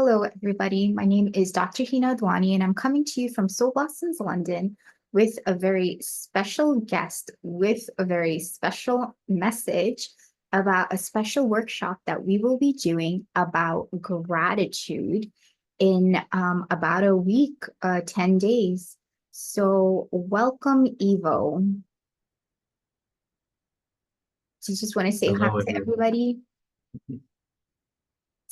Hello, everybody. My name is Dr. Heena and I'm coming to you from Soul Blossoms, London, with a very special guest with a very special message about a special workshop that we will be doing about gratitude in about a week, 10 days. So welcome, Ivo. Do you just want to say hi Hello, to everyone. everybody?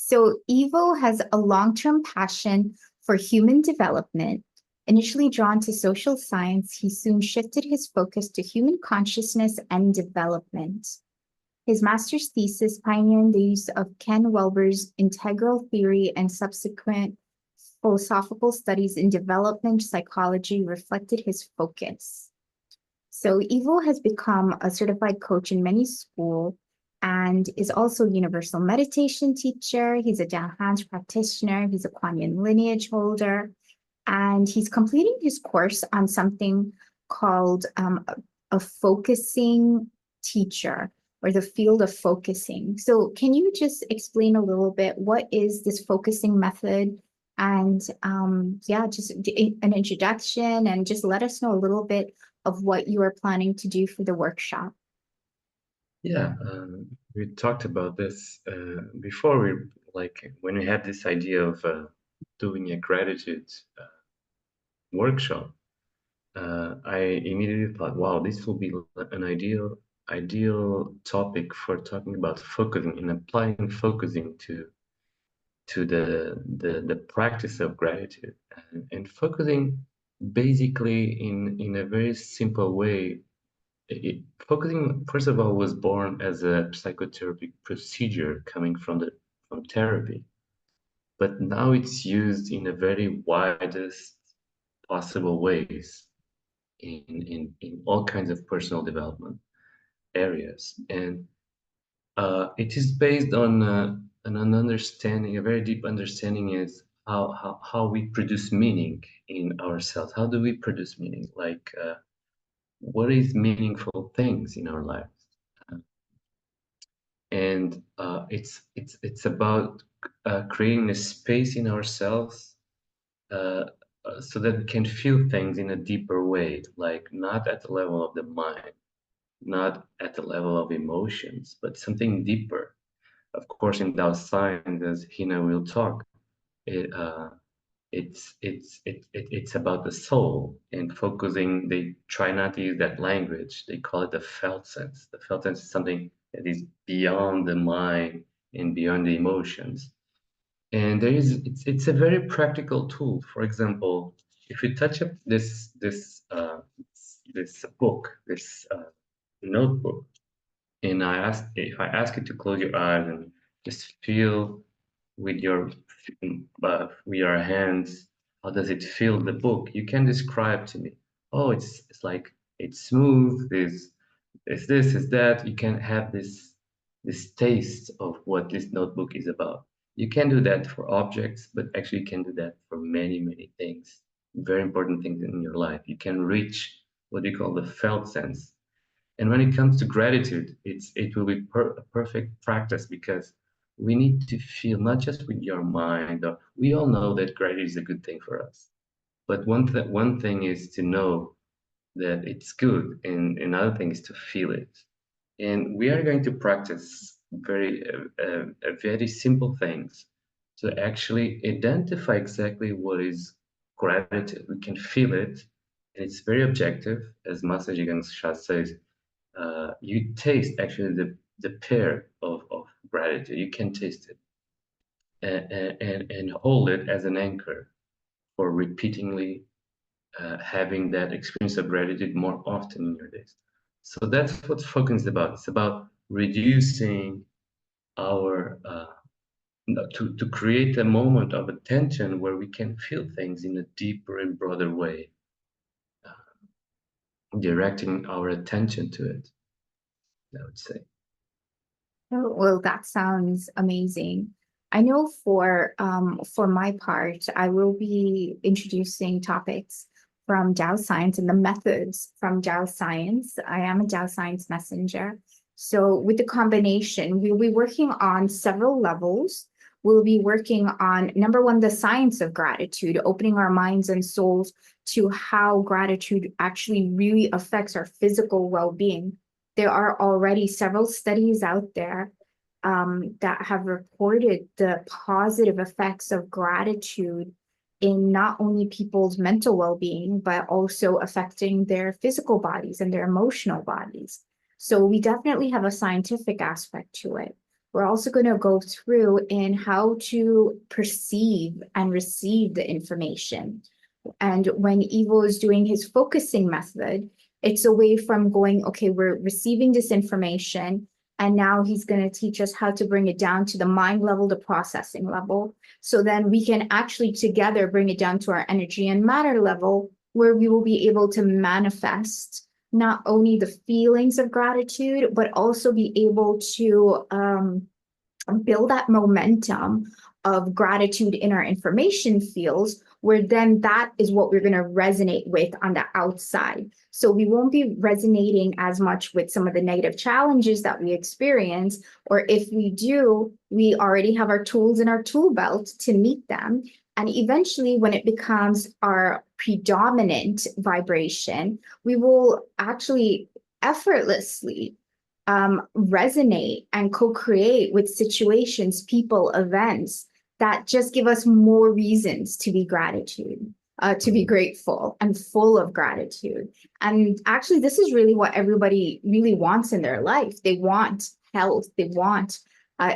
So Ivo has a long-term passion for human development. Initially drawn to social science, he soon shifted his focus to human consciousness and development. His master's thesis pioneering the use of Ken Wilber's integral theory and subsequent philosophical studies in development psychology reflected his focus. So Ivo has become a certified coach in many schools and is also a universal meditation teacher. He's a Down Hands practitioner. He's a Kuan Yin lineage holder. And he's completing his course on something called a focusing teacher, or the field of focusing. So can you just explain a little bit what is this focusing method? And yeah, just an introduction and just let us know a little bit of what you are planning to do for the workshop. Yeah, we talked about this before. When we had this idea of doing a gratitude workshop. I immediately thought, wow, this will be an ideal topic for talking about focusing and applying focusing to the practice of gratitude and focusing basically in a very simple way. Focusing, first of all, was born as a psychotherapy procedure coming from therapy, but now it's used in a very widest possible ways in all kinds of personal development areas, and it is based on an understanding, a very deep understanding, is how we produce meaning in ourselves. How do we produce meaning? What is meaningful things in our lives? And it's about creating a space in ourselves uh, so that we can feel things in a deeper way, like not at the level of the mind, not at the level of emotions, but something deeper. Of course, in Tao science, as Hina will talk, it, it's about the soul and focusing. They try not to use that language. They call it the felt sense. The felt sense is something that is beyond the mind and beyond the emotions. And it's a very practical tool. For example, if you touch up this book, this notebook, and if I ask you to close your eyes and just feel with your hands, how does it feel, the book? You can describe to me. Oh, it's like it's smooth. Is this, is that? You can have this taste of what this notebook is about. You can do that for objects, but actually you can do that for many things, very important things in your life. You can reach what you call the felt sense. And when it comes to gratitude, it will be a perfect practice, because we need to feel not just with your mind. We all know that gratitude is a good thing for us, but one thing is to know that it's good, and another thing is to feel it. And we are going to practice very simple things to actually identify exactly what is gratitude. We can feel it, and it's very objective, as Master Zhi Gang Sha says. You taste actually the pear of gratitude. You can taste it, and hold it as an anchor for repeatedly having that experience of gratitude more often in your days. So that's what focus is about. It's about reducing our to create a moment of attention where we can feel things in a deeper and broader way, directing our attention to it, I would say. Oh, well, that sounds amazing. I know for my part, I will be introducing topics from Tao science and the methods from Tao science. I am a Tao science messenger. So with the combination, we'll be working on several levels. we'll be working on, number one, the science of gratitude, opening our minds and souls to how gratitude actually really affects our physical well-being. There are already several studies out there that have reported the positive effects of gratitude in not only people's mental well-being, but also affecting their physical bodies and their emotional bodies. So we definitely have a scientific aspect to it. We're also going to go through in how to perceive and receive the information. And when Ivo is doing his focusing method, it's away from going, okay, we're receiving this information, and now he's going to teach us how to bring it down to the mind level, the processing level. So then we can actually together bring it down to our energy and matter level, where we will be able to manifest not only the feelings of gratitude, but also be able to build that momentum of gratitude in our information fields, where then that is what we're going to resonate with on the outside. So we won't be resonating as much with some of the negative challenges that we experience, or if we do, we already have our tools in our tool belt to meet them. And eventually, when it becomes our predominant vibration, we will actually effortlessly resonate and co-create with situations, people, events that just give us more reasons to be grateful and full of gratitude. And actually, this is really what everybody really wants in their life. They want health, they want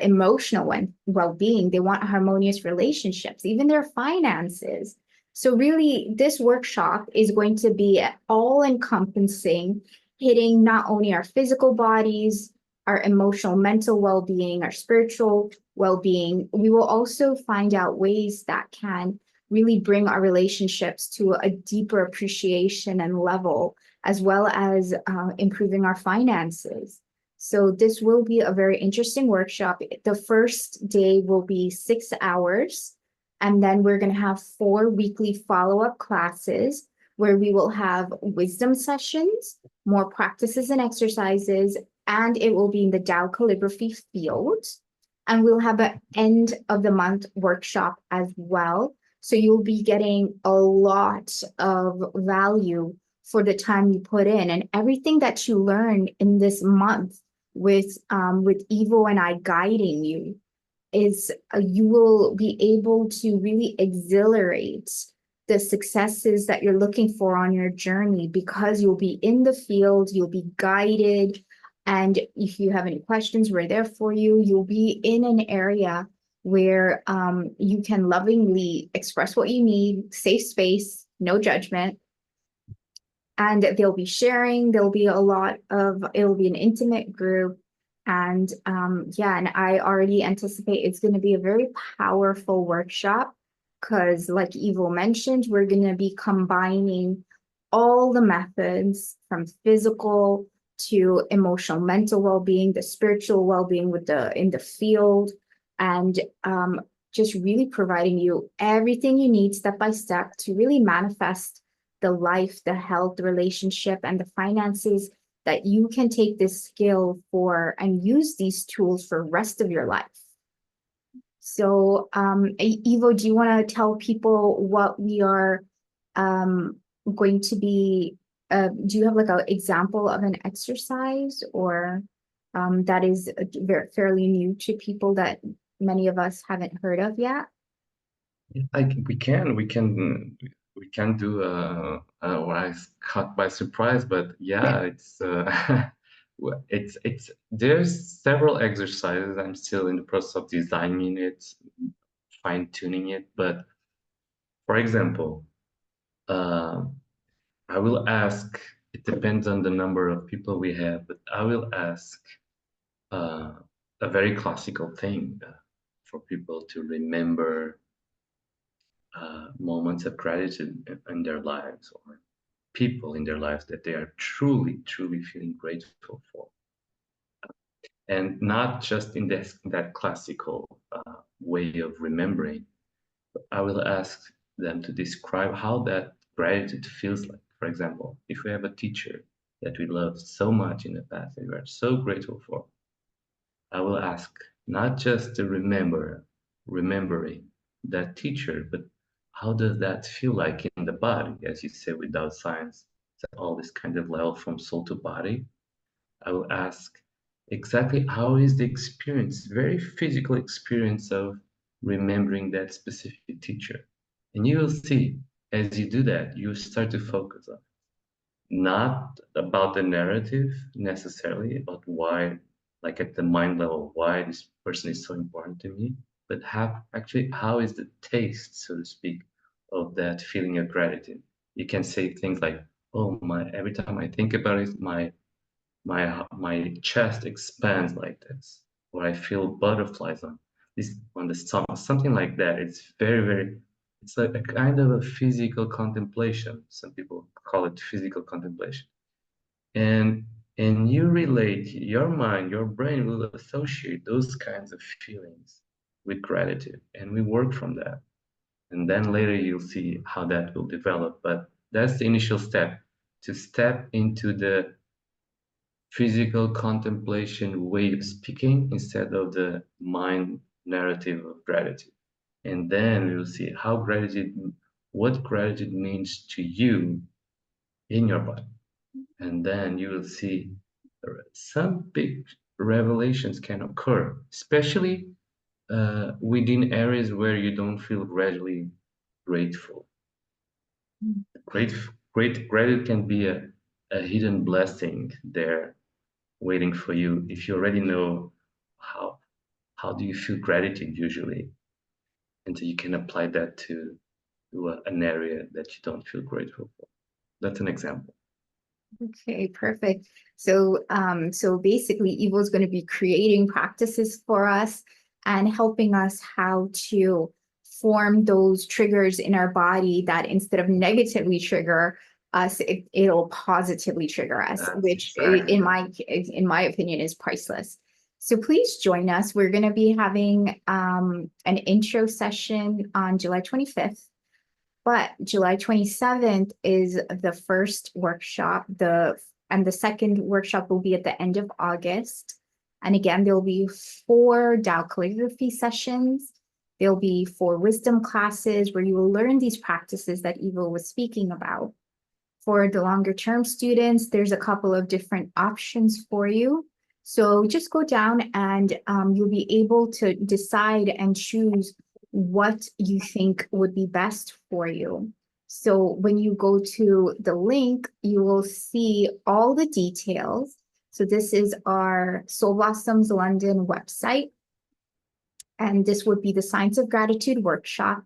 emotional well-being, they want harmonious relationships, even their finances. So really, this workshop is going to be all-encompassing, hitting not only our physical bodies, our emotional, mental well-being, our spiritual well-being. We will also find out ways that can really bring our relationships to a deeper appreciation and level, as well as improving our finances. So this will be a very interesting workshop. The first day will be 6 hours, and then we're going to have 4 weekly follow-up classes where we will have wisdom sessions, more practices and exercises, and it will be in the Tao Calligraphy Field. And we'll have an end of the month workshop as well. So you'll be getting a lot of value for the time you put in, and everything that you learn in this month with Ivo and I guiding you is you will be able to really exhilarate the successes that you're looking for on your journey, because you'll be in the field, you'll be guided, and if you have any questions, we're there for you. You'll be in an area where you can lovingly express what you need, safe space, no judgment. And they'll be sharing, it'll be an intimate group. And yeah, and I already anticipate it's going to be a very powerful workshop, because like Ivo mentioned, we're going to be combining all the methods from physical to emotional, mental well-being, the spiritual well-being in the field, and just really providing you everything you need step by step to really manifest the life, the health, the relationship, and the finances that you can take this skill for and use these tools for the rest of your life. So, Ivo, do you want to tell people what we are going to be? Do you have like an example of an exercise, or that is fairly new to people that many of us haven't heard of yet? We can do what I caught by surprise, but yeah, it's there's several exercises. I'm still in the process of designing it, fine tuning it. But for example, I will ask. It depends on the number of people we have, but I will ask a very classical thing for people to remember moments of gratitude in their lives, or people in their lives that they are truly, truly feeling grateful for. And not just in that classical way of remembering, but I will ask them to describe how that gratitude feels like. For example, if we have a teacher that we loved so much in the past and we are so grateful for, I will ask not just to remember remembering that teacher, but how does that feel like in the body? As you said, without science, it's all this kind of level from soul to body. I will ask exactly how is the experience, very physical experience of remembering that specific teacher. And you will see as you do that, you start to focus on not about the narrative necessarily, about why, like at the mind level, why this person is so important to me, but how is the taste, so to speak, of that feeling of gratitude. You can say things like, oh my, every time I think about it, my chest expands like this, or I feel butterflies on the stomach, something like that. It's very, it's like a kind of a physical contemplation. Some people call it physical contemplation. And you relate your mind, your brain will associate those kinds of feelings with gratitude. And we work from that. And then later you'll see how that will develop. But that's the initial step, to step into the physical contemplation way of speaking instead of the mind narrative of gratitude. And then we'll see what gratitude means to you in your body. And then you will see some big revelations can occur, especially within areas where you don't feel gradually grateful. Great, great gratitude can be a hidden blessing there waiting for you if you already know how how do you feel gratitude usually, and so you can apply that to an area that you don't feel grateful for. That's an example. Okay, perfect. So basically, Evo is going to be creating practices for us and helping us how to form those triggers in our body that instead of negatively trigger us, it'll positively trigger us, That's which exactly. in my opinion is priceless. So please join us. We're going to be having an intro session on July 25th. But July 27th is the first workshop, and the second workshop will be at the end of August. And again, there'll be 4 Tao calligraphy sessions. There'll be 4 wisdom classes where you will learn these practices that Ivo was speaking about. For the longer term students, there's a couple of different options for you. So just go down and you'll be able to decide and choose what you think would be best for you. So when you go to the link, you will see all the details. So this is our Soul Blossoms London website. And this would be the Science of Gratitude workshop.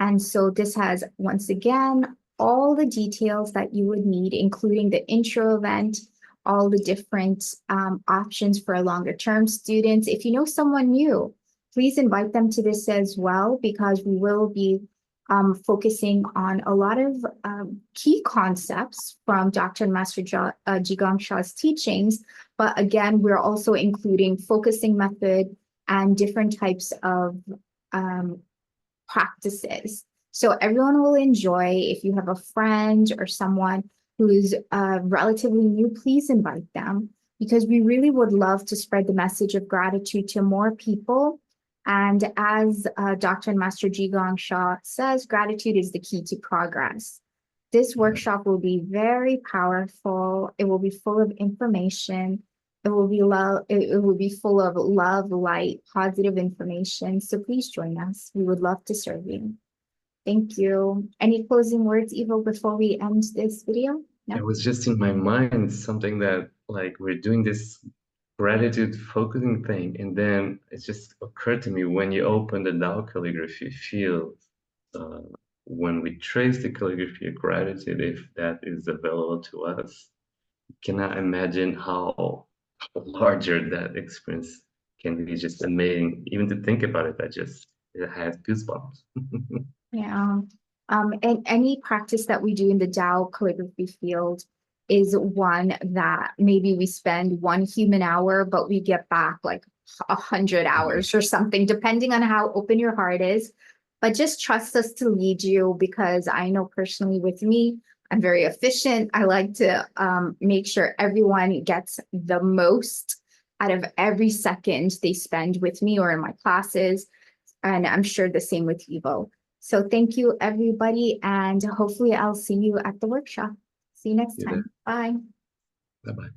And so this has, once again, all the details that you would need, including the intro event, all the different options for longer term students. If you know someone new, please invite them to this as well, because we will be focusing on a lot of key concepts from Dr. and Master Zhi Gang Sha's teachings. But again, we're also including focusing method and different types of practices. So everyone will enjoy. If you have a friend or someone who's relatively new, please invite them, because we really would love to spread the message of gratitude to more people. And as Dr. and Master Zhi Gang Sha says, gratitude is the key to progress. This workshop will be very powerful. It will be full of information. It will be it will be full of love, light, positive information. So please join us. We would love to serve you. Thank you. Any closing words, Ivo, before we end this video? No? It was just in my mind something that, like, we're doing this gratitude focusing thing, and then it just occurred to me, when you open the Tao Calligraphy Field, uh, when we trace the calligraphy of gratitude, if that is available to us, you cannot imagine how larger that experience can be. Just amazing, even to think about it. It has goosebumps. Yeah. And any practice that we do in the Tao calligraphy field is one that maybe we spend 1 human hour, but we get back like 100 hours or something, depending on how open your heart is. But just trust us to lead you, because I know personally with me, I'm very efficient. I like to make sure everyone gets the most out of every second they spend with me or in my classes. And I'm sure the same with Ivo. So thank you, everybody, and hopefully I'll see you at the workshop. See you next You there. time. Bye. Bye bye.